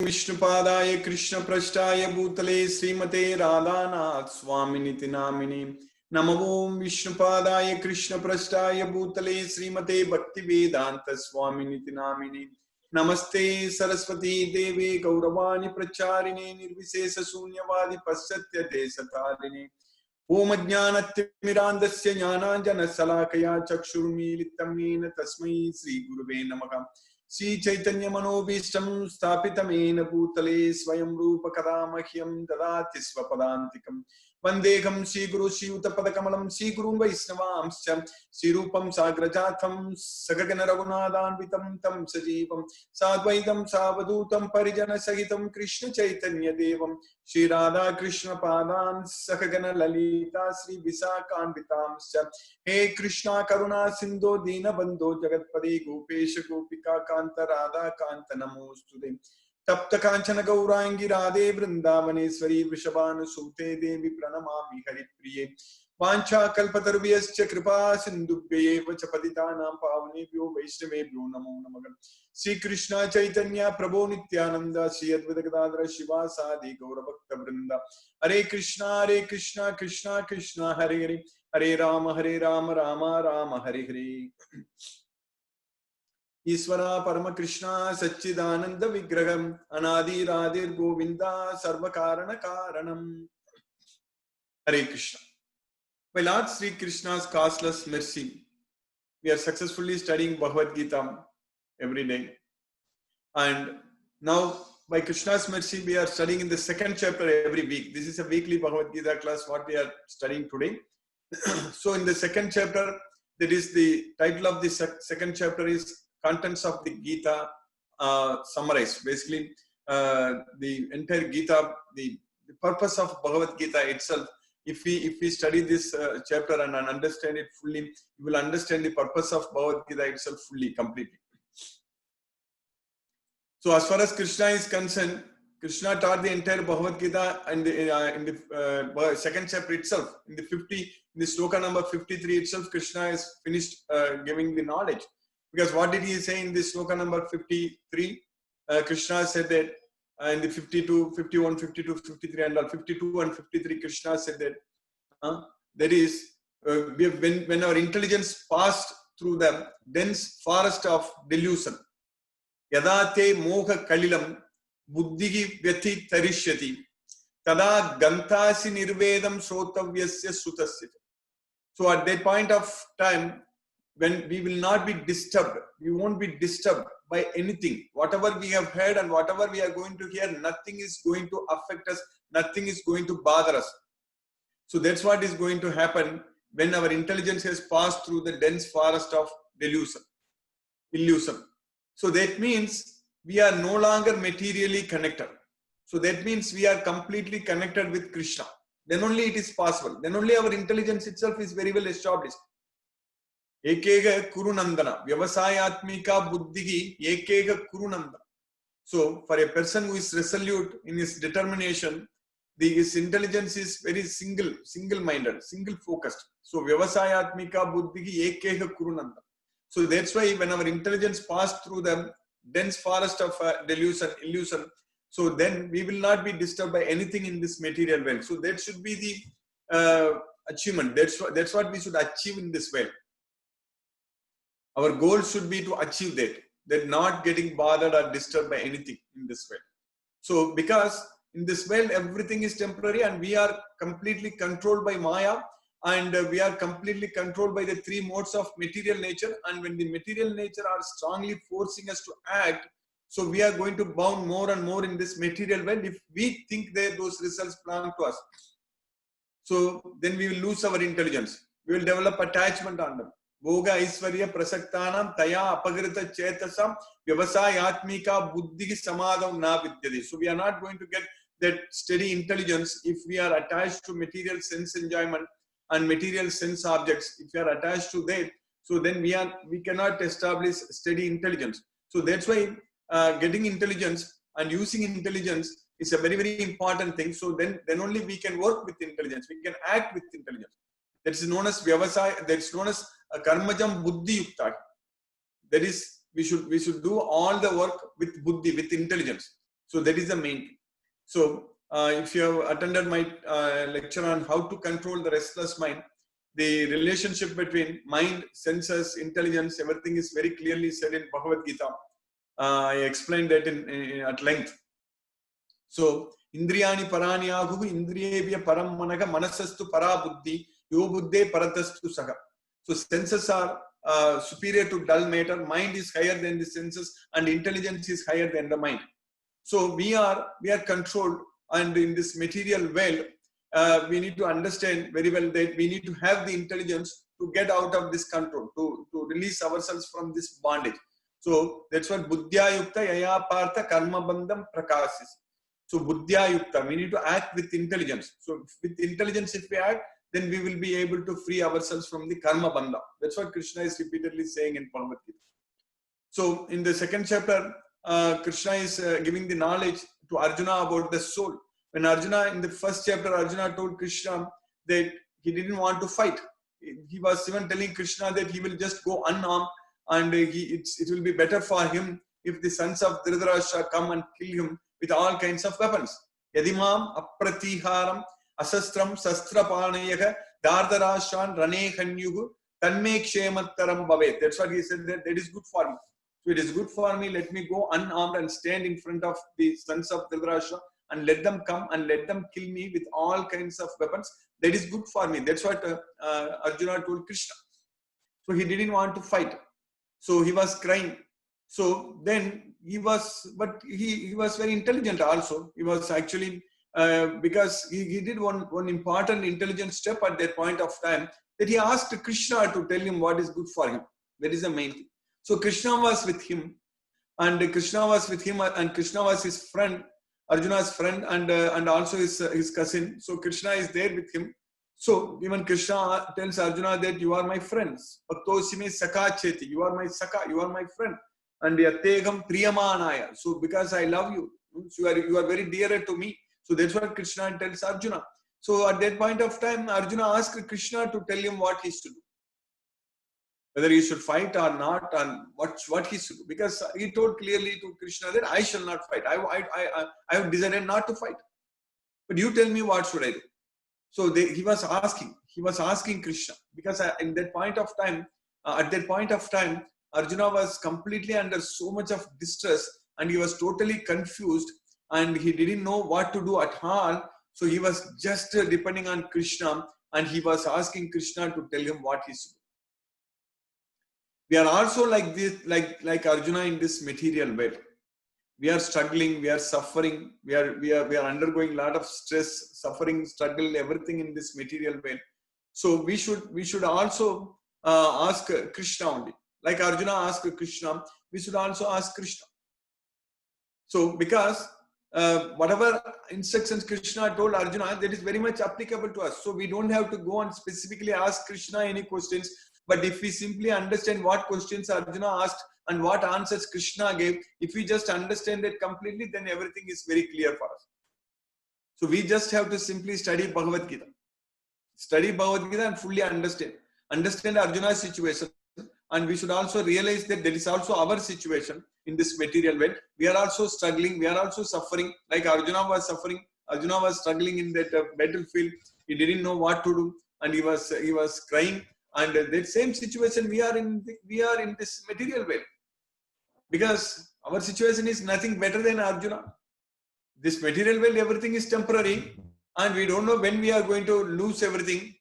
विष्णुपादाय कृष्ण पृष्ठाय भूतले श्रीमते राधानाथ स्वामिनिति नामिने नमो ओम विष्णुपादाय कृष्ण पृष्ठाय भूतले श्रीमते भक्ति वेदांत स्वामिनिति नामिने नमस्ते सरस्वती देवे गौरवाणी प्रचारिणे निर्विशेष शून्यवादी पश्चात्य देशतारिणे ओम ज्ञानतिमिरान्धस्य ज्ञानाञ्जनशलाकया चक्षुर्मीलितं येन तस्मै श्री गुरुवे नमः श्री चैतन्य मनोभीष्टं स्थापितमेन भूतले स्वयं रूप कदा मह्यं ददाति स्वपदान्तिकं वन्देहं श्रीगुरु श्रीयुतपदकमलं श्रीगुरुं वैष्णवांश्च श्रीरूपं साग्रजातं सगगन रघुनाथान्वितं तं सजीवं साद्वैतं सावधूतं परिजनसहितं कृष्ण चैतन्य देवं श्री राधा कृष्ण पादान् सखगन ललिता श्री विशाखान्वितांश्च हे कृष्णा करुणा सिंधो दीनबंधो जगत्पते गोपेश गोपिका कांत राधा कांत नमोस्तुते तप्त कांचन गौरांगी राधे वृंदावनेश्वरी वृषभानुसूते देवी प्रणमामि हरिप्रिये वाञ्छा कल्पतरुभ्यश्च कृपा सिन्धुभ्यैव च पतितानां पावनेभ्यो वैष्णवेभ्यो नमो नमः श्री कृष्ण चैतन्य प्रभो नित्यानंद श्री अद्वैत गदाधर शिवासादि गौरभक्त वृंद हरे कृष्णा कृष्णा कृष्णा हरे हरे हरे राम राम राम हरे हरे ईश्वरा परम कृष्णा सच्चिदानंद विग्रहम अनादिरादिर गोविंदा सर्व कारण कारणम हरे Krishna. By Lord Sri Krishna's causeless mercy, we are successfully studying Bhagavad Gita every day. And now, by Krishna's mercy, we are studying in the second chapter every week. This is a weekly Bhagavad Gita class, what we are studying today. So, in the second chapter, that is the title of the second chapter is Contents of the Gita summarized. Basically, the entire Gita, the purpose of Bhagavad Gita itself. If we study this chapter and understand it fully, you will understand the purpose of Bhagavad Gita itself fully, completely. So, as far as Krishna is concerned, Krishna taught the entire Bhagavad Gita, and in the second chapter itself, in the sloka number 53 itself, Krishna is finished giving the knowledge. Because what did he say in the sloka number 53? Krishna said that in the 52, 51, 52, 53, and 52 and 53, Krishna said that that is when our intelligence passed through the dense forest of delusion, yadate moha kalilam buddhihi vyati tarishyati tada gantasi nirvedam srotavyasya sutasya. So at that point of time, when we will not be disturbed, we won't be disturbed by anything. Whatever we have heard and whatever we are going to hear, nothing is going to affect us, nothing is going to bother us. So that's what is going to happen when our intelligence has passed through the dense forest of illusion. So that means we are no longer materially connected. So that means we are completely connected with Krishna. Then only it is possible. Then only our intelligence itself is very well established. Ekega Kurunandana, Vyavasayatmika Buddhigi, Ekega Kurunandana. So, for a person who is resolute in his determination, his intelligence is very single-minded, single-focused. So, Vyavasayatmika Buddhigi, Ekega Kurunandana. So, that's why when our intelligence passed through the dense forest of illusion, so then we will not be disturbed by anything in this material world. So, that should be the achievement. That's what we should achieve in this world. Our goal should be to achieve that not getting bothered or disturbed by anything in this world. So, because in this world, everything is temporary and we are completely controlled by Maya, and we are completely controlled by the three modes of material nature. And when the material nature are strongly forcing us to act, so we are going to bound more and more in this material world if we think that those results belong to us. So, then we will lose our intelligence. We will develop attachment on them. Bhoga Aishwarya Prasaktanam Taya Apagrita Chetasam Vyavasayatmika Buddhi Samadham Na Vidyadi. So we are not going to get that steady intelligence if we are attached to material sense enjoyment and material sense objects. If we are attached to that, so then we cannot establish steady intelligence. So that's why getting intelligence and using intelligence is a very, very important thing. So then only we can work with intelligence. We can act with intelligence. That is known as Vyavasaya. That is known as Karmajam Buddhi Yukta. That is, we should do all the work with Buddhi, with intelligence. So that is the main thing. So if you have attended my lecture on how to control the restless mind, the relationship between mind, senses, intelligence, everything is very clearly said in Bhagavad Gita. I explained that at length. So, Indriyani parani aguhu indriyebhya param managa manasastu para buddhi yo buddhe paratastu saga. So, senses are superior to dull matter, mind is higher than the senses, and intelligence is higher than the mind. So, we are controlled, and in this material world, we need to understand very well that we need to have the intelligence to get out of this control, to release ourselves from this bondage. So that's what buddhya yukta yaya partha karma bandham prakasis. So buddhya yukta, we need to act with intelligence. So with intelligence, if we act, then we will be able to free ourselves from the karma bandha. That's what Krishna is repeatedly saying in Bhagavad Gita. So in the second chapter, Krishna is giving the knowledge to Arjuna about the soul. When Arjuna, in the first chapter, Arjuna told Krishna that he didn't want to fight. He was even telling Krishna that he will just go unarmed, and it will be better for him if the sons of Dhritarashtra come and kill him with all kinds of weapons. Yadimam apratiharam asastram sastrapanayaka dardharashran rane khanyugu tanme kshemattaram bhavet. That's what he said, that is good for me. So it is good for me, let me go unarmed and stand in front of the sons of Dhritarashtra and let them come and let them kill me with all kinds of weapons. That is good for me. That's what Arjuna told Krishna. So he didn't want to fight. So he was crying. So then he was very intelligent also. He was actually, because he did one important intelligent step at that point of time, that he asked Krishna to tell him what is good for him. That is the main thing. So Krishna was with him, and Krishna was his friend, Arjuna's friend, and also his cousin. So Krishna is there with him. So even Krishna tells Arjuna that you are my friends. Bhaktosime Saka Cheti. You are my Saka. You are my friend. And Yategam Priyamanaya. So because I love you, so you are very dear to me. So that's what Krishna tells Arjuna. So at that point of time, Arjuna asked Krishna to tell him what he should do, whether he should fight or not, and what he should do. Because he told clearly to Krishna that I shall not fight. I have decided not to fight. But you tell me what should I do. So he was asking Krishna, because at that point of time, Arjuna was completely under so much of distress, and he was totally confused, and he didn't know what to do at all. So he was just depending on Krishna, and he was asking Krishna to tell him what he should do. We are also like this, like Arjuna in this material world. We are struggling, we are suffering, we are undergoing a lot of stress, suffering, struggle, everything in this material world. So we should also ask Krishna only. Like Arjuna asked Krishna, we should also ask Krishna. So because whatever instructions Krishna told Arjuna, that is very much applicable to us. So we don't have to go and specifically ask Krishna any questions. But if we simply understand what questions Arjuna asked and what answers Krishna gave, if we just understand that completely, then everything is very clear for us. So we just have to simply study Bhagavad Gita. Study Bhagavad Gita and fully understand Arjuna's situation. And we should also realize that there is also our situation in this material world. We are also struggling, we are also suffering, like Arjuna was suffering. Arjuna was struggling in that battlefield. He didn't know what to do, and he was crying. And that same situation we are in this material world, because our situation is nothing better than Arjuna. This material world, everything is temporary, and we don't know when we are going to lose everything.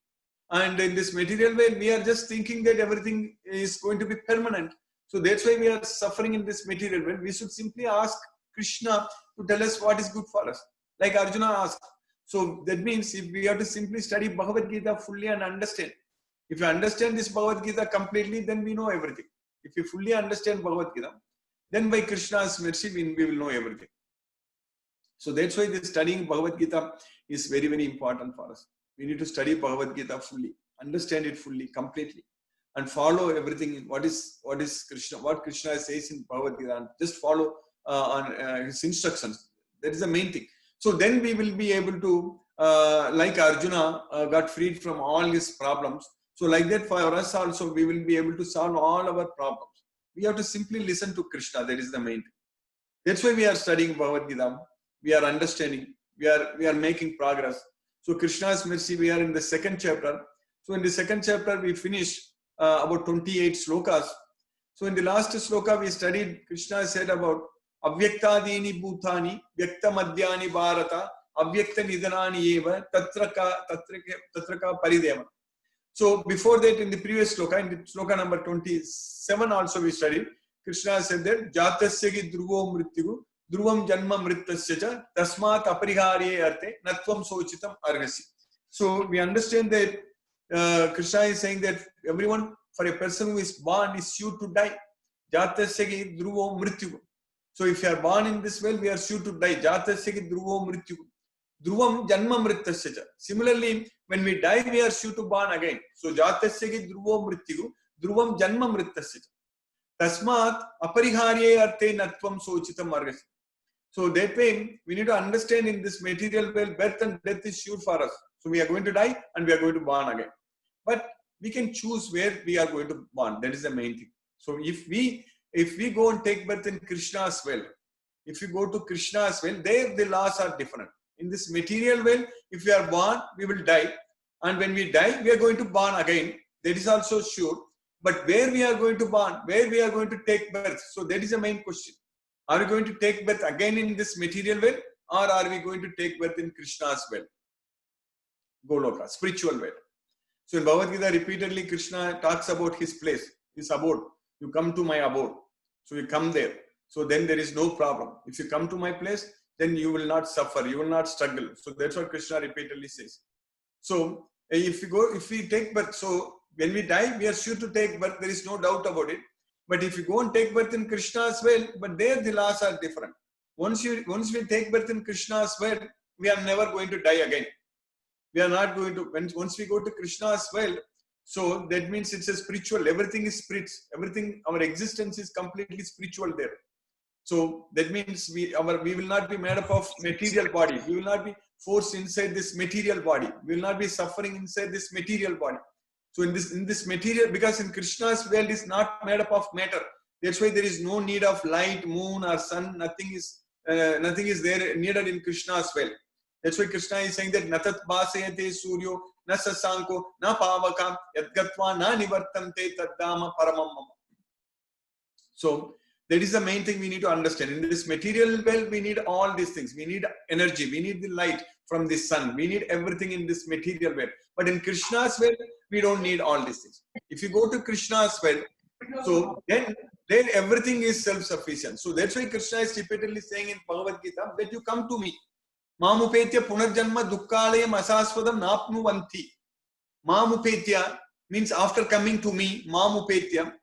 And in this material world, we are just thinking that everything is going to be permanent. So that's why we are suffering in this material world. We should simply ask Krishna to tell us what is good for us, like Arjuna asked. So that means if we have to simply study Bhagavad Gita fully and understand. If you understand this Bhagavad Gita completely, then we know everything. If you fully understand Bhagavad Gita, then by Krishna's mercy, we will know everything. So that's why this studying Bhagavad Gita is very, very important for us. We need to study Bhagavad Gita fully, understand it fully, completely, and follow everything. What Krishna says in Bhagavad Gita, and just follow on his instructions. That is the main thing. So then we will be able to, like Arjuna got freed from all his problems. So like that for us also, we will be able to solve all our problems. We have to simply listen to Krishna. That is the main thing. That's why we are studying Bhagavad Gita. We are understanding. We are making progress. So Krishna's mercy, we are in the second chapter. So in the second chapter, we finished about 28 slokas. So in the last sloka, we studied, Krishna said about Avyaktadini Bhutani, Vyakta Madhyani Bharata, Avyakta Nidanani Eva, Tatraka Parideva. So before that, in the previous sloka, in the sloka number 27 also we studied, Krishna said that Jatasya Dhruvo Mrityu, Dhruvam Janma Mritasya, Tasmat Apariharye Arte, Natvam Sochitam Argasi. So we understand that Krishna is saying that everyone, for a person who is born, is sure to die. Jatasya Dhruvo Mrityu. So if you are born in this world, we are sure to die. Jatasya Dhruvo Mrityu. Dhruvam Janma Mritasya. Similarly, when we die, we are sure to born again. So Jatasya Dhruvo Mrityu, Dhruvam Janma Mritasya. Tasmat Apariharye Arte Natvam Sochitam Argasi. So that way, we need to understand in this material world, birth and death is sure for us. So we are going to die and we are going to born again. But we can choose where we are going to born. That is the main thing. So if we go and take birth in Krishna's well, if you go to Krishna's well, there the laws are different. In this material well, if we are born, we will die. And when we die, we are going to born again. That is also sure. But where we are going to born, where we are going to take birth, so that is the main question. Are we going to take birth again in this material well, or are we going to take birth in Krishna's well? Goloka, spiritual well. So in Bhagavad Gita, repeatedly Krishna talks about his place, his abode. You come to my abode. So you come there. So then there is no problem. If you come to my place, then you will not suffer, you will not struggle. So that's what Krishna repeatedly says. So if we take birth, so when we die, we are sure to take birth, there is no doubt about it. But if you go and take birth in Krishna's well, but there the laws are different. Once we take birth in Krishna's well, we are never going to die again. We are not going to, once we go to Krishna's well, so that means it's a spiritual, everything is spirit, everything, our existence is completely spiritual there. So that means we will not be made up of material body. We will not be forced inside this material body. We will not be suffering inside this material body. So in this material, because in Krishna's world is not made up of matter. That's why there is no need of light, moon or sun. Nothing is there needed in Krishna's world. That's why Krishna is saying that Natat Bhasayate Suryo, Na Sasanko, Na Pavakam, Yadgatva, Na Nivartante, Taddama Paramam Mama. So that is the main thing we need to understand. In this material world, we need all these things. We need energy. We need the light from the sun. We need everything in this material world. But in Krishna's world, we don't need all these things. If you go to Krishna's world, so then everything is self-sufficient. So that's why Krishna is repeatedly saying in Bhagavad Gita that you come to me. Mamupetya punarjanma dukkhalayam asaswadam napnuvanti. Mamupetya means after coming to me, Mamupetya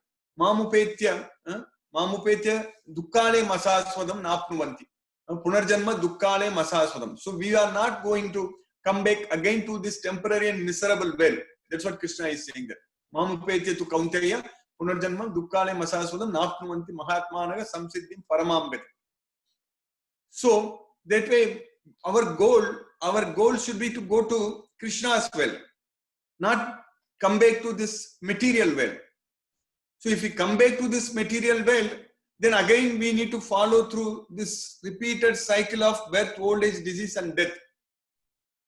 dukkale masaswadam napnuvanti. Punarjanma dukkale masaswadam. So we are not going to come back again to this temporary and miserable well. That's what Krishna is saying there. Mamupetya tu kaunteya punarjanma dukkale masaswadam napnuvanti mahatmanaga samsiddhim paramambet. So that way our goal should be to go to Krishna's well, not come back to this material well. So if we come back to this material world, then again we need to follow through this repeated cycle of birth, old age, disease and death.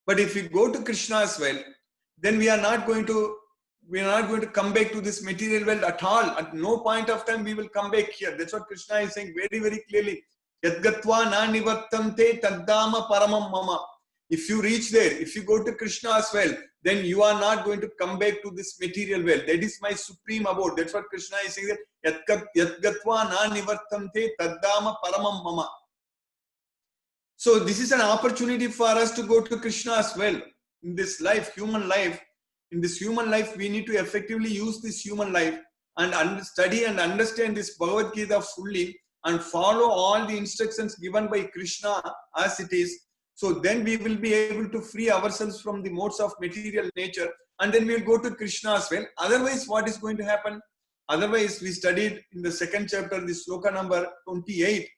But if we go to Krishna's well, then we are not going to come back to this material world at all. At no point of time we will come back here. That's what Krishna is saying very, very clearly. Yadgatva na nivartante taddama paramam mama. If you reach there, if you go to Krishna's well, then you are not going to come back to this material well. That is my supreme abode. That's what Krishna is saying, that Yadgatva na nivartante taddama paramam mama. So this is an opportunity for us to go to Krishna's well. In this life, human life, we need to effectively use this human life and study and understand this Bhagavad Gita fully and follow all the instructions given by Krishna as it is. So then we will be able to free ourselves from the modes of material nature, and then we will go to Krishna's well. Otherwise, what is going to happen? Otherwise, we studied in the second chapter, the sloka number 28,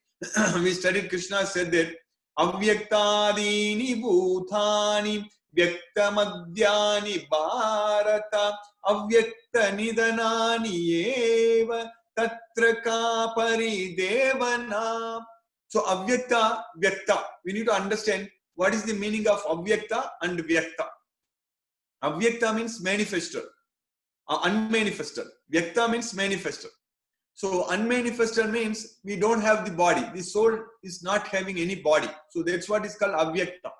we studied Krishna said that Avyaktadini Bhutani Vyaktamadhyani Bharata Avyakta Nidanani Eva Tatra Ka Paridevana. So avyakta, vyakta. We need to understand what is the meaning of avyakta and vyakta. Avyakta means manifester, unmanifested. Vyakta means manifester. So unmanifested means we don't have the body. The soul is not having any body. So that's what is called avyakta.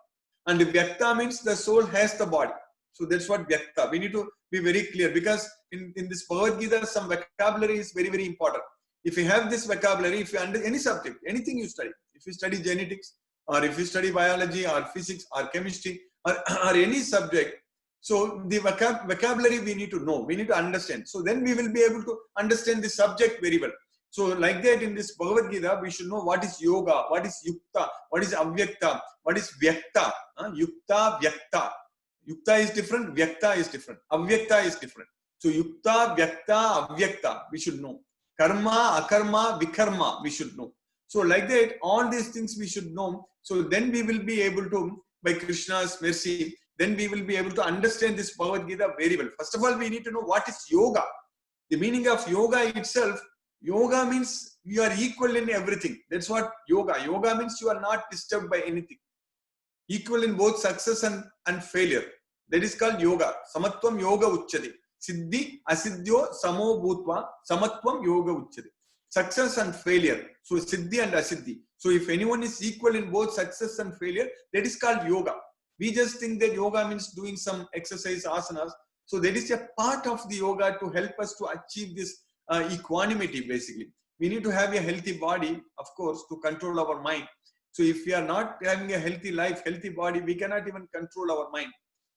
And vyakta means the soul has the body. So that's what vyakta. We need to be very clear, because in this Bhagavad Gita, some vocabulary is very, very important. If you have this vocabulary, if you under any subject, anything you study, if you study genetics, or if you study biology or physics or chemistry or any subject, so the vocabulary we need to know, we need to understand. So then we will be able to understand the subject very well. So like that, in this Bhagavad Gita, we should know what is yoga, what is yukta, what is avyakta, what is vyakta. Yukta, vyakta. Yukta is different, vyakta is different, avyakta is different. So yukta, vyakta, avyakta, we should know. Karma, akarma, vikarma, we should know. So like that, all these things we should know. So then we will be able to, by Krishna's mercy, then we will be able to understand this Bhagavad Gita very well. First of all, we need to know what is yoga. The meaning of yoga itself, yoga means you are equal in everything. That's what yoga. Yoga means you are not disturbed by anything. Equal in both success and failure. That is called yoga. Samatvam yoga uchyate. Siddhi asiddhyo samo bhutva samatvam yoga uchyate. Success and failure. So siddhi and asiddhi. So if anyone is equal in both success and failure, that is called yoga. We just think that yoga means doing some exercise, asanas. So that is a part of the yoga to help us to achieve this equanimity, basically. We need to have a healthy body, of course, to control our mind. So if we are not having a healthy life, healthy body, we cannot even control our mind.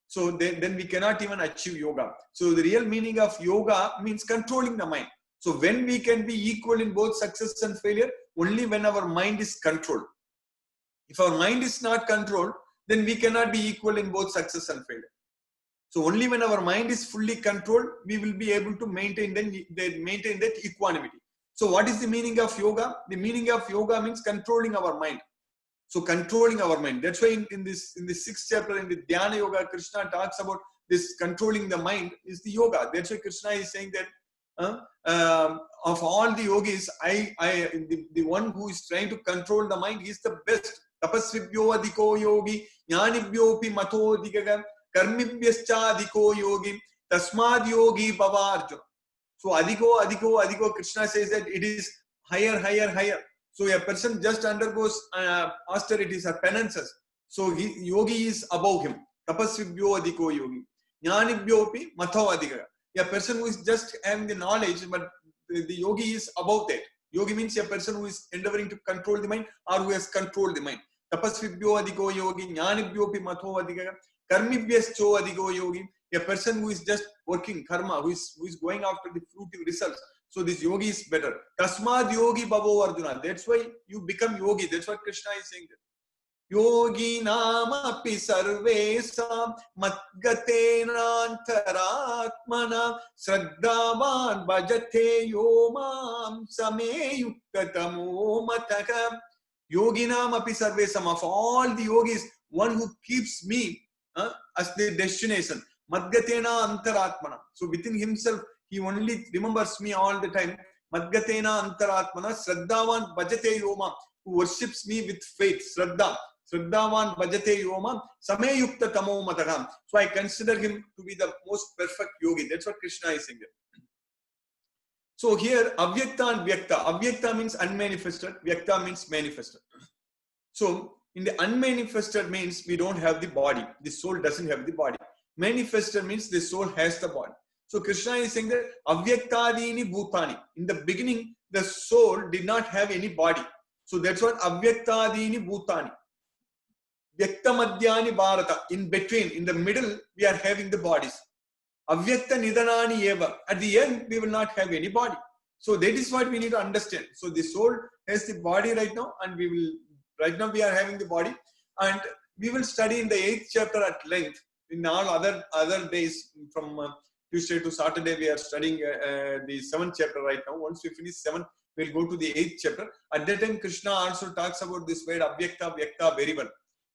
So then we cannot even achieve yoga. So the real meaning of yoga means controlling the mind. So when we can be equal in both success and failure, only when our mind is controlled. If our mind is not controlled, then we cannot be equal in both success and failure. So only when our mind is fully controlled, we will be able to maintain that equanimity. So what is the meaning of yoga? The meaning of yoga means controlling our mind. So controlling our mind. That's why in this 6th chapter in the Dhyana Yoga, Krishna talks about this controlling the mind is the yoga. That's why Krishna is saying that of all the yogis, the one who is trying to control the mind is the best. Tapasvibhyo adhiko yogi, jnanibhyopi matho digaga, karmibhyascha adhiko yogi, tasmad yogi bhava Arjuna. So adhiko, Krishna says that it is higher. So a person just undergoes austerities or penances. So yogi is above him. Tapasvibhyo adhiko yogi, jnanibhyopi matho adhika. A person who is just having the knowledge, but the yogi is above that. Yogi means a person who is endeavoring to control the mind or who has controlled the mind. Tapasvibhyo adhiko yogi, jnanibhyopi matho adhika, karmibhyascho adhiko yogi. A person who is just working karma, who is going after the fruitive results. So this yogi is better. Tasmad yogi bhavo Arjuna. That's why you become yogi. That's what Krishna is saying there. Yogi namapi sarvesam matgatena antaratmana sraddhavan bhajate yomam same yuktamo mataka. Yogi namapi sarvesam. Of all the yogis, one who keeps me as the destination. Madgatena antaratmana. So within himself, he only remembers me all the time. Madgatena antaratmana sraddhavan bhajate yomam. Who worships me with faith. Sraddhavan bhajate yomam same yukta tamo matagam. So I consider him to be the most perfect yogi. That's what Krishna is saying there. So here, avyakta and vyakta. Avyakta means unmanifested. Vyakta means manifested. So in the unmanifested means we don't have the body. The soul doesn't have the body. Manifested means the soul has the body. So Krishna is saying that avyaktadini bhutani. In the beginning, the soul did not have any body. So that's what avyaktadini bhutani. Vyakta madhyani bharata. In between, in the middle, we are having the bodies. Avyakta nidanani eva. At the end, we will not have any body. So that is what we need to understand. So the soul has the body right now, and right now we are having the body, and we will study in the 8th chapter at length. In all other days, from Tuesday to Saturday, we are studying the 7th chapter right now. Once we finish 7th, we'll go to the 8th chapter. At that time, Krishna also talks about this word avyakta, vyakta very well.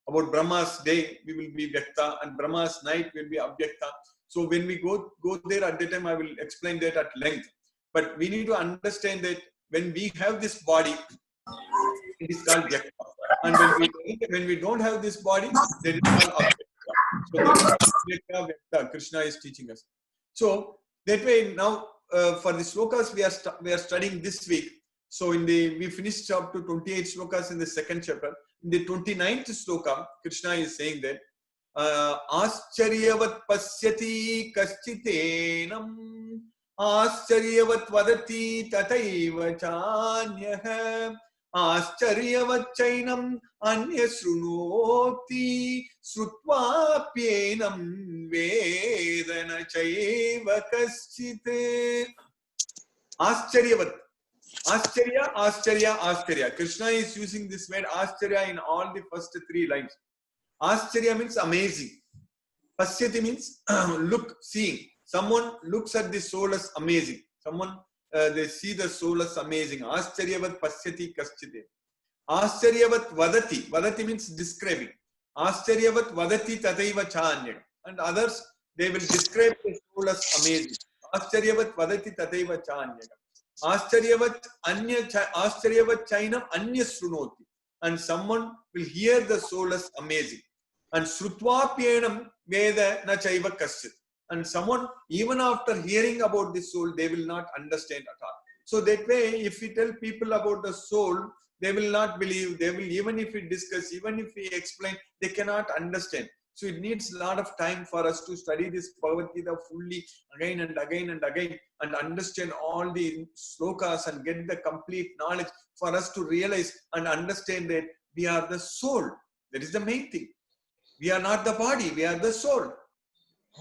About Brahma's day, we will be vyakta, and Brahma's night will be avyakta. So when we go there at that time, I will explain that at length. But we need to understand that when we have this body, it is called Vyakta. And when we don't have this body, then it is called Avyakta. So that is Vyakta, Vyakta, Krishna is teaching us. So that way now for the slokas we are studying this week. So we finished up to 28 slokas in the second chapter. In the 29th sloka, Krishna is saying that Ascharyavat pasyati kaschitenam Ascharyavat vadati tataiva chanyah Ascharyavat chainam anya shrunoti Srutvapyenam vedana chaiva kaschite. Ascharyavat. Ascharya, Ascharya, Ascharya. Krishna is using this word Ascharya in all the first three lines. Ascharya means amazing. Pasyati means look, seeing. Someone looks at the soul as amazing. Someone, they see the soul as amazing. Ascharyavat pasyati kaschite. Ascharyavat vadati. Vadati means describing. Ascharyavat vadati tataiva chanya. And others, they will describe the soul as amazing. Ascharyavat vadati tataiva chanya. Ascharyavat chainam anya shrunoti. And someone will hear the soul as amazing. And Srutvapyenam veda na chaiva kaschit. And someone, even after hearing about the soul, they will not understand at all. So that way, if we tell people about the soul, they will not believe. They will, even if we discuss, even if we explain, they cannot understand. So it needs a lot of time for us to study this Bhagavad Gita fully again and again and again and understand all the slokas and get the complete knowledge for us to realize and understand that we are the soul. That is the main thing. We are not the body, we are the soul.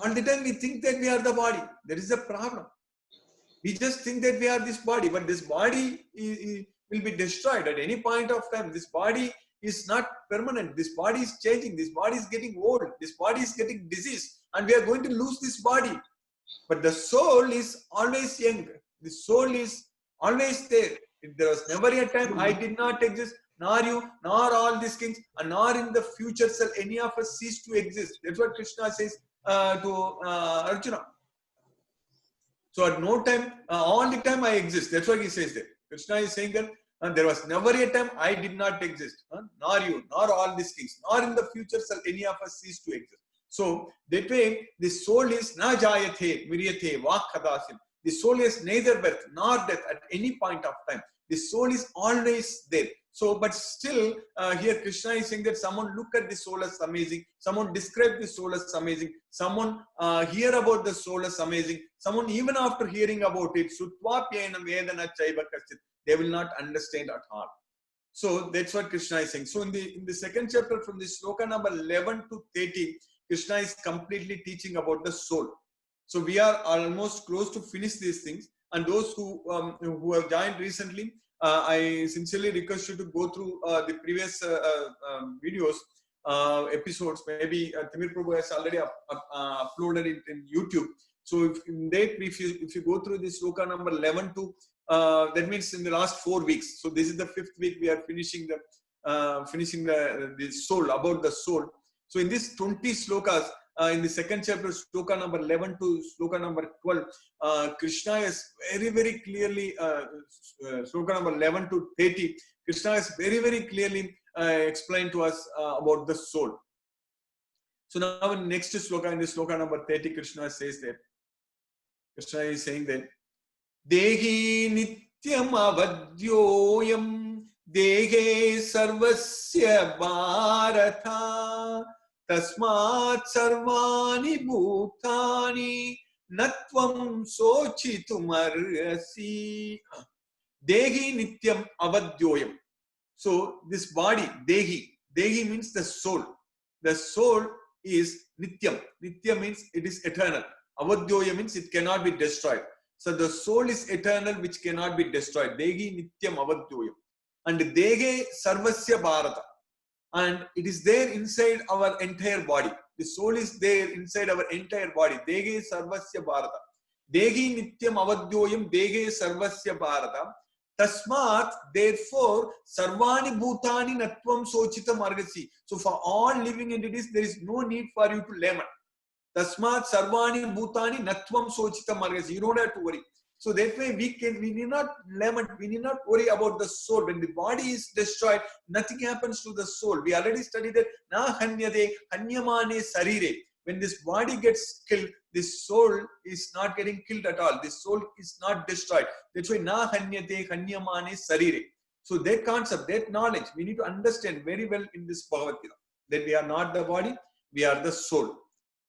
All the time we think that we are the body. That is the problem. We just think that we are this body, but this body will be destroyed at any point of time. This body is not permanent. This body is changing. This body is getting old. This body is getting diseased. And we are going to lose this body. But the soul is always young. The soul is always there. There was never a time I did not exist, nor you, nor all these kings, and nor in the future shall any of us cease to exist. That's what Krishna says to Arjuna. So at no time, all the time I exist. That's what he says there. Krishna is saying that there was never a time I did not exist, nor you, nor all these things, nor in the future shall any of us cease to exist. So that way, the soul is na jayate, viryate, vakhadasin. The soul is neither birth nor death at any point of time. The soul is always there. So, but still, here Krishna is saying that someone look at the soul as amazing. Someone describe the soul as amazing. Someone hear about the soul as amazing. Someone even after hearing about it, Srutvapyenam vedana chaiva kaschit, they will not understand at all. So that's what Krishna is saying. So in the second chapter, from the sloka number 11 to 30, Krishna is completely teaching about the soul. So we are almost close to finish these things. And those who have joined recently, I sincerely request you to go through the previous videos, episodes. Maybe Timir Prabhu has already uploaded it in YouTube. So if you go through this sloka number 11 to that means in the last 4 weeks. So this is the 5th week we are finishing the soul, about the soul. So in these 20 slokas, in the second chapter, sloka number 11 to sloka number 12, Krishna is very, very clearly, sloka number 11 to 30, Krishna is very, very clearly explained to us about the soul. So now in next sloka, in the sloka number 30, Krishna says that, Krishna is saying that, Dehi nityam avadyoyam dehe sarvasya bharata tasmat sarvani bhutani natvam sochitum arhasi. Dehi nityam avadyoyam. So this body, Dehi means the soul. The soul is nityam. Nityam means it is eternal. Avadyoyam means it cannot be destroyed. So the soul is eternal, which cannot be destroyed. Dehi nityam avadyoyam. And dehe sarvasya bharata. And it is there inside our entire body. The soul is there inside our entire body. Dehe sarvasya bharata. Dehi nityam avadyoyam dehe sarvasya bharata. Tasmat, therefore, sarvani bhutani natvam sochitam argasi. So for all living entities, there is no need for you to lament. Tasmat sarvani bhutani natvam sochitam argasi. You don't have to worry. So that way we need not lament, we need not worry about the soul. When the body is destroyed, nothing happens to the soul. We already studied that na hanyade hanyamane sarire. When this body gets killed, this soul is not getting killed at all. This soul is not destroyed. That's why na hanyate hanyamane sarire. So that concept, that knowledge, we need to understand very well in this Bhagavad Gita, that we are not the body, we are the soul.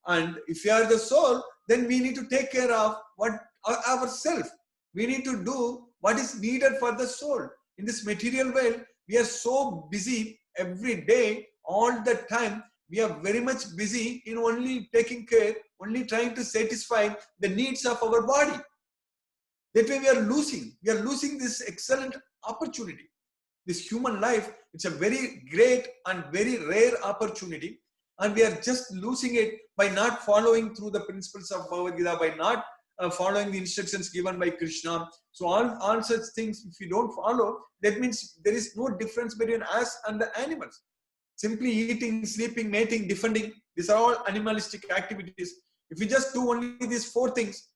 And if we are the soul, then we need to take care of what ourselves. We need to do what is needed for the soul. In this material world, we are so busy every day, all the time. We are very much busy in only taking care, only trying to satisfy the needs of our body. That way we are losing this excellent opportunity. This human life, it's a very great and very rare opportunity, and we are just losing it by not following through the principles of Bhagavad Gita, by not following the instructions given by Krishna. So all such things, if you don't follow, that means there is no difference between us and the animals. Simply eating, sleeping, mating, defending, these are all animalistic activities. If we just do only these four things,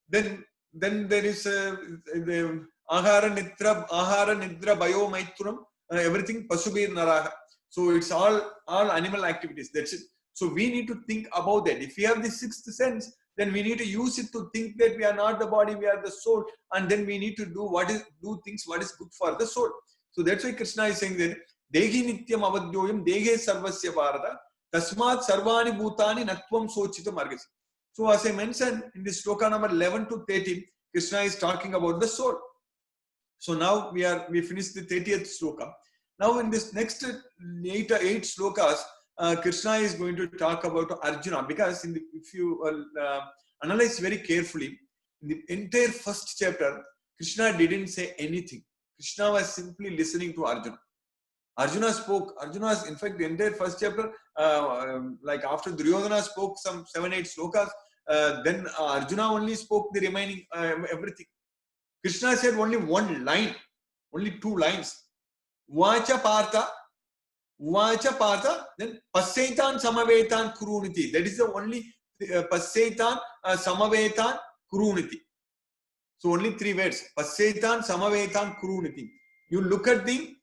then there is the ahara nidra bayo maithuram, everything pasubir naraha. So it's all animal activities. That's it. So we need to think about that. If we have the sixth sense, then we need to use it to think that we are not the body, we are the soul, and then we need to do things what is good for the soul. So that's why Krishna is saying that Dehi nityam avadyoyam dehe sarvasya bharata tasmat sarvani bhutani natvam sochitam argasi. So as I mentioned in this sloka number 11 to 13, Krishna is talking about the soul. So now we finished the 30th sloka. Now in this next eight slokas, Krishna is going to talk about Arjuna, because if you analyze very carefully, in the entire first chapter, Krishna didn't say anything. Krishna was simply listening to Arjuna. Arjuna spoke. In fact, the entire first chapter, like after Duryodhana spoke some 7-8 slokas, then Arjuna only spoke the remaining everything. Krishna said only one line, only 2 lines. Vacha partha, then pasaitan samavetan kuruniti. That is the only pasaitan samavetan kuruniti. So only 3 words. Pasaitan samavetan kuruniti. You look at the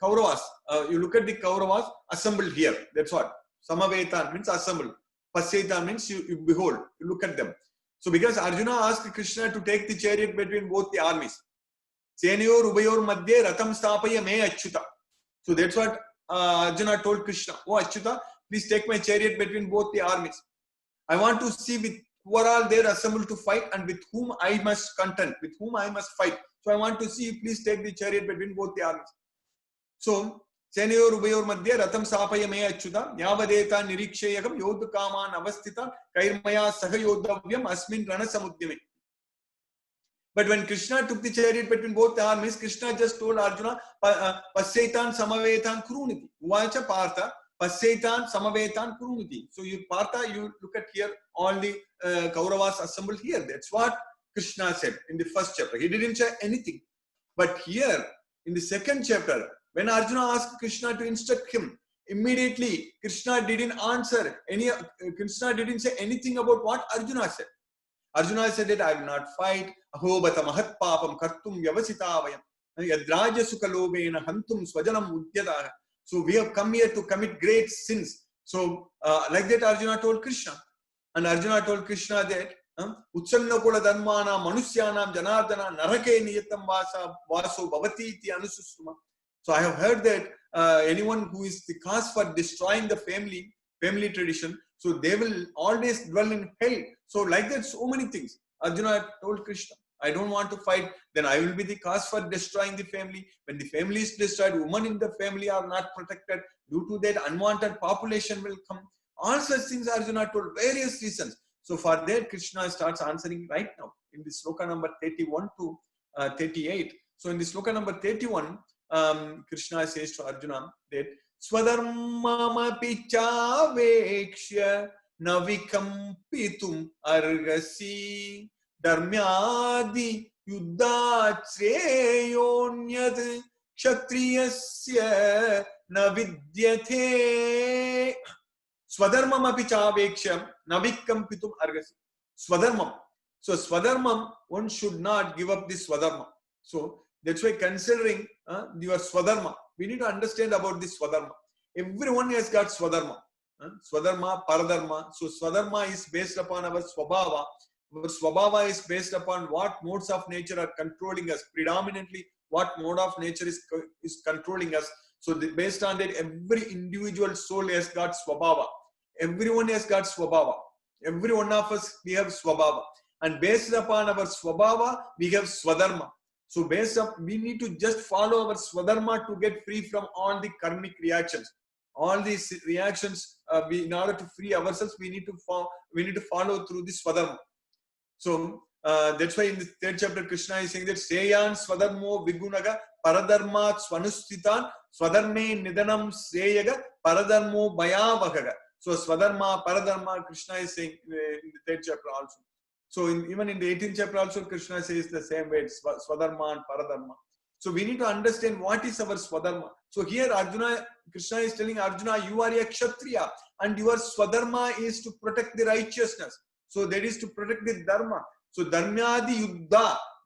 Kauravas. You look at the Kauravas assembled here. That's what. Samavetan means assembled. Pasaitan means you behold, you look at them. So because Arjuna asked Krishna to take the chariot between both the armies. Senayor ubayor madhye ratam stapaya me achyuta. So that's what Arjuna told Krishna. Oh Achyuta, please take my chariot between both the armies. I want to see with who are all there assembled to fight and with whom I must contend, with whom I must fight. So I want to see, please take the chariot between both the armies. So, Senayor ubayor madhye ratam stapaya me achyuta yavadeta nirikshayakam yodha kaman avastita kairmaya sahayodavyam asmin rana samudyame. But when Krishna took the chariot between both the armies, Krishna just told Arjuna, Pasaitan samavetan kuruniti. Vacha partha, Pasaitan samavetan kuruniti. So you partha, you look at here, all the Kauravas assembled here. That's what Krishna said in the first chapter. He didn't say anything. But here, in the second chapter, when Arjuna asked Krishna to instruct him, immediately Krishna didn't answer Krishna didn't say anything about what Arjuna said. Arjuna said that I will not fight. Ahobata mahat papam kartum vyavasitavayam yadraja sukalobena hantum swajanam udyadaha. So we have come here to commit great sins. So like that Arjuna told Krishna. And Arjuna told Krishna that Utsannakola dharmana manusyanam janardana narake niyatam vaso bhavati iti anususuma. So I have heard that anyone who is the cause for destroying the family tradition, so they will always dwell in hell. So like that, so many things. Arjuna told Krishna, I don't want to fight, then I will be the cause for destroying the family. When the family is destroyed, women in the family are not protected. Due to that, unwanted population will come. All such things Arjuna told, various reasons. So for that, Krishna starts answering right now in the sloka number 31 to 38. So in the sloka number 31, Krishna says to Arjuna that Swadharmamapi chavekshya navikampitum argasi dharmyadi yuddhat shreyonyad kshatriyasya navidyate. Swadharmamapi chavekshya navikampitum argasi. Swadharmam. So Swadharma, one should not give up this Swadharma. So that's why considering your Swadharma, we need to understand about this Swadharma. Everyone has got Swadharma. Swadharma, Paradharma. So Swadharma is based upon our Swabhava. Our Swabhava is based upon what modes of nature are controlling us. Predominantly, what mode of nature is controlling us. So based on that, every individual soul has got Swabhava. Everyone has got Swabhava. Every one of us, we have Swabhava. And based upon our Swabhava, we have Swadharma. So based up, we need to just follow our Swadharma to get free from all the karmic reactions. All these reactions, in order to free ourselves, we need to follow through this Swadharma. So that's why in the third chapter, Krishna is saying that Seyan Swadharmo Vigunaga Paradharmat Swanustitan Swadharme Nidanam Seyaga Paradharmo Bayavagaga. So Swadharma, Paradharma, Krishna is saying in the third chapter also. So even in the 18th chapter also, Krishna says the same way, Swadharma and Paradharma. So we need to understand what is our Swadharma. So here Krishna is telling Arjuna, you are a Kshatriya and your Swadharma is to protect the righteousness. So that is to protect the Dharma. So Dharmyadi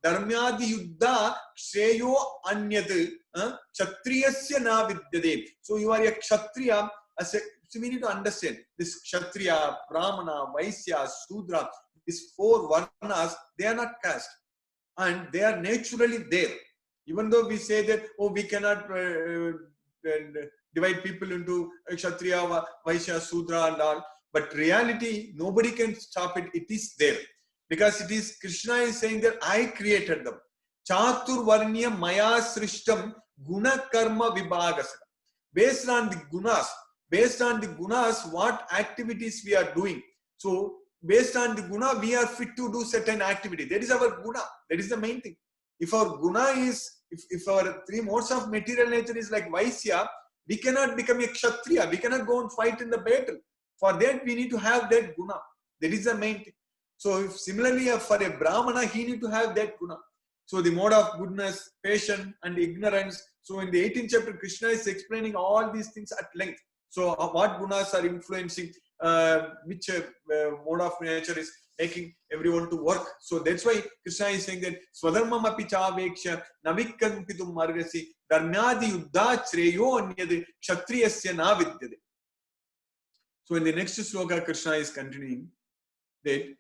Yuddha Shreyo Anyad Kshatriyasya na vidyade. So you are a Kshatriya. So we need to understand this Kshatriya, Brahmana, Vaisya, Sudra, these four varnas, they are not caste and they are naturally there. Even though we say that, oh, we cannot divide people into Kshatriya, Vaisya, Sudra and all, but reality, nobody can stop it. It is there. Because it is, Krishna is saying that I created them. Chatur Varnya Maya Srishtam Guna Karma Vibhagasana. Based on the gunas, what activities we are doing. So, based on the guna, we are fit to do certain activity. That is our guna. That is the main thing. If our guna is, if our three modes of material nature is like Vaisya, we cannot become a Kshatriya. We cannot go and fight in the battle. For that, we need to have that guna. That is the main thing. So, if similarly, for a Brahmana, he need to have that guna. So, the mode of goodness, patience, and ignorance. So, in the 18th chapter, Krishna is explaining all these things at length. So, what gunas are influencing which mode of nature is making everyone to work. So that's why Krishna is saying that Swadharmam api chaveksha navikkampitum margasi dharmyadi yuddha shreyo anyad kshatriyasya na vidyade. So in the next sloka, Krishna is continuing that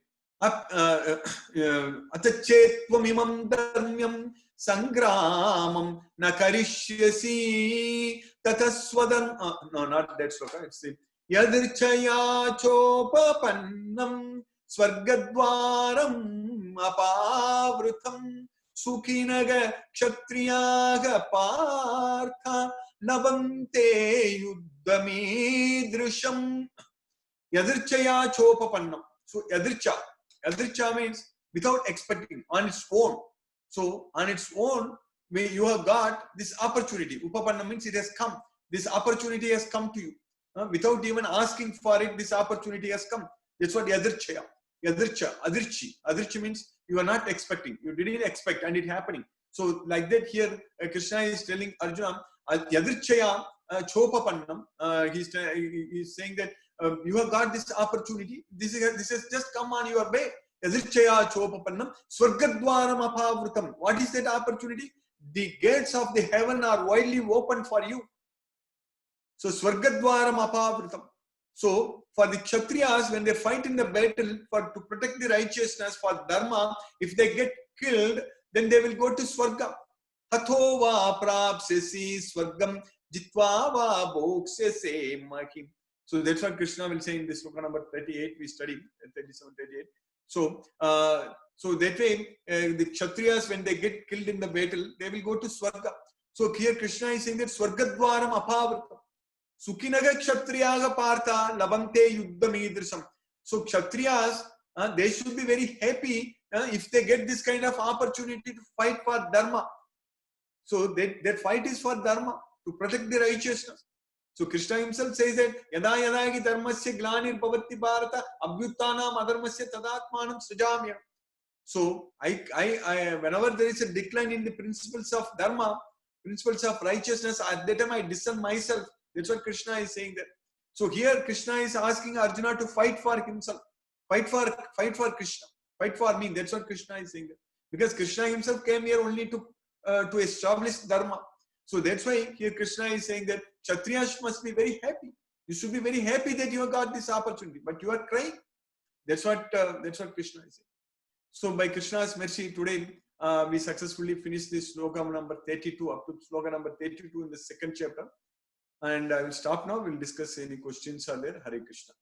atachetvam imam dharmyam sangramam na karishyasi tataswadam. No, not that sloka. It's the Yadrichaya chopapannam swargadvaram apavrutam sukhinaga kshatriyaga partha navante yuddhamidrisham. Yadrichaya chopapannam. So Yadricha means without expecting, on its own. So on its own, you have got this opportunity. Upapannam means it has come. This opportunity has come to you. Without even asking for it, this opportunity has come. That's what Yadrichaya. Adrichi means you are not expecting. You didn't expect and it happening. So like that here, Krishna is telling Arjuna, Yadrichaya chopapannam. He's saying that you have got this opportunity. This has just come on your way. Yadrichaya chopapannam swargadvaram apavrutam. What is that opportunity? The gates of the heaven are widely open for you. So Swargadvaram apavritam. So for the Kshatriyas, when they fight in the battle to protect the righteousness for Dharma, if they get killed, then they will go to Swarga. Hatho va prapsesi Swargam jitva va bhoksyase mahim. So that's what Krishna will say in this sloka number 38. We study 37, 38. So that way, the Kshatriyas, when they get killed in the battle, they will go to Swarga. So here Krishna is saying that Swargadvaram apavritam. Sukhinaga Kshatriyaga partha labante yuddhamidrisam. So Kshatriyas, they should be very happy if they get this kind of opportunity to fight for Dharma. So that fight is for Dharma, to protect the righteousness. So Krishna himself says that yada yadagi dharmasya glanir bhavati bharata abhyuttanam adharmasya tadatmanam srijamya. So I whenever there is a decline in the principles of Dharma, principles of righteousness, at that time I discern myself. That's what Krishna is saying there. So here Krishna is asking Arjuna to fight for himself, fight for Krishna. Fight for me. That's what Krishna is saying. Because Krishna himself came here only to establish dharma. So that's why here Krishna is saying that Kshatriyas must be very happy. You should be very happy that you have got this opportunity, but you are crying. That's what Krishna is saying. So by Krishna's mercy, today we successfully finished this sloka number 32 up to sloka number 32 in the second chapter. And I will stop now. We'll discuss any questions are there. Hare Krishna.